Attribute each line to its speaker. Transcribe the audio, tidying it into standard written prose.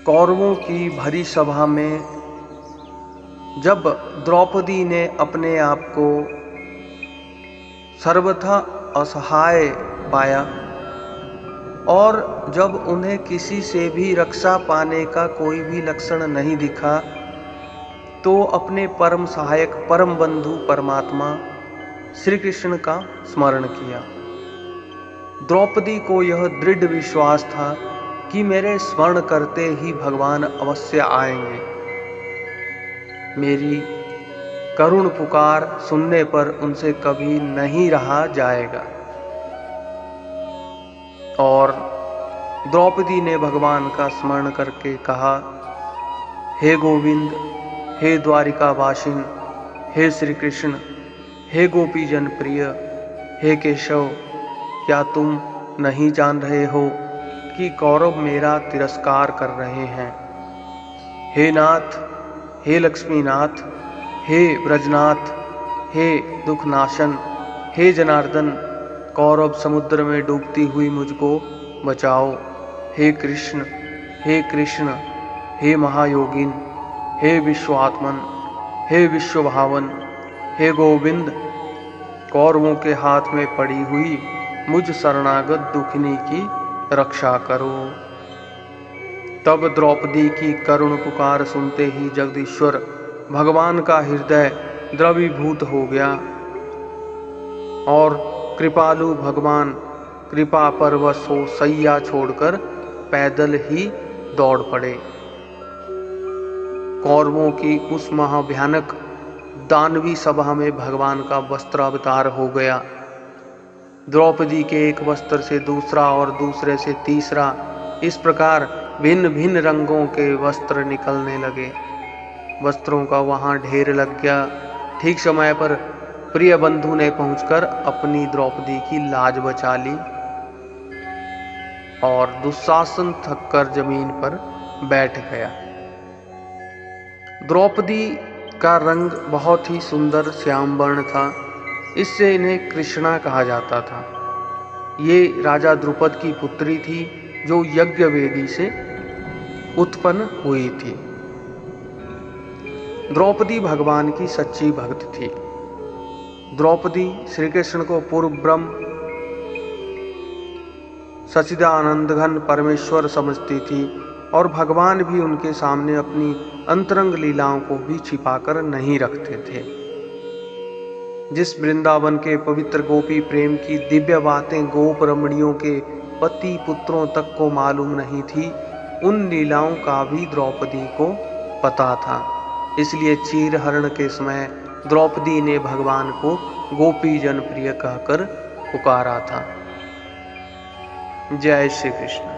Speaker 1: कौरवों की भरी सभा में जब द्रौपदी ने अपने आप को सर्वथा असहाय पाया और जब उन्हें किसी से भी रक्षा पाने का कोई भी लक्षण नहीं दिखा, तो अपने परम सहायक परम बंधु परमात्मा श्री कृष्ण का स्मरण किया। द्रौपदी को यह दृढ़ विश्वास था कि मेरे स्मरण करते ही भगवान अवश्य आएंगे। मेरी करुण पुकार सुनने पर उनसे कभी नहीं रहा जाएगा। और द्रौपदी ने भगवान का स्मरण करके कहा, हे गोविंद, हे द्वारिकावासिन, हे श्री कृष्ण, हे गोपी जन प्रिय, हे केशव, क्या तुम नहीं जान रहे हो कि कौरव मेरा तिरस्कार कर रहे हैं? हे नाथ, हे लक्ष्मीनाथ, हे ब्रजनाथ, हे दुखनाशन, हे जनार्दन, कौरव समुद्र में डूबती हुई मुझको बचाओ। हे कृष्ण, हे कृष्ण, हे महायोगिन, हे विश्वात्मन, हे विश्वभावन, हे गोविंद, कौरवों के हाथ में पड़ी हुई मुझ शरणागत दुखिनी की रक्षा करो। तब द्रौपदी की करुण पुकार सुनते ही जगदीश्वर भगवान का हृदय द्रवीभूत हो गया और कृपालु भगवान कृपा परवश हो सैया छोड़कर पैदल ही दौड़ पड़े। कौरवों की उस महाभयानक दानवी सभा में भगवान का वस्त्रावतार हो गया। द्रौपदी के एक वस्त्र से दूसरा और दूसरे से तीसरा, इस प्रकार भिन्न भिन्न रंगों के वस्त्र निकलने लगे। वस्त्रों का वहां ढेर लग गया। ठीक समय पर प्रिय बंधु ने पहुंचकर अपनी द्रौपदी की लाज बचा ली और दुशासन थककर जमीन पर बैठ गया। द्रौपदी का रंग बहुत ही सुंदर श्याम वर्ण था, इससे इन्हें कृष्णा कहा जाता था। ये राजा द्रुपद की पुत्री थी जो यज्ञ वेदी से उत्पन्न हुई थी। द्रौपदी भगवान की सच्ची भक्त थी। द्रौपदी श्री कृष्ण को पूर्व ब्रह्म सच्चिदानंद घन परमेश्वर समझती थी और भगवान भी उनके सामने अपनी अंतरंग लीलाओं को भी छिपाकर नहीं रखते थे। जिस वृंदावन के पवित्र गोपी प्रेम की दिव्य बातें गोप रमणियों के पति पुत्रों तक को मालूम नहीं थी, उन लीलाओं का भी द्रौपदी को पता था। इसलिए चीरहरण के समय द्रौपदी ने भगवान को गोपी जन प्रिय कहकर पुकारा था। जय श्री कृष्ण।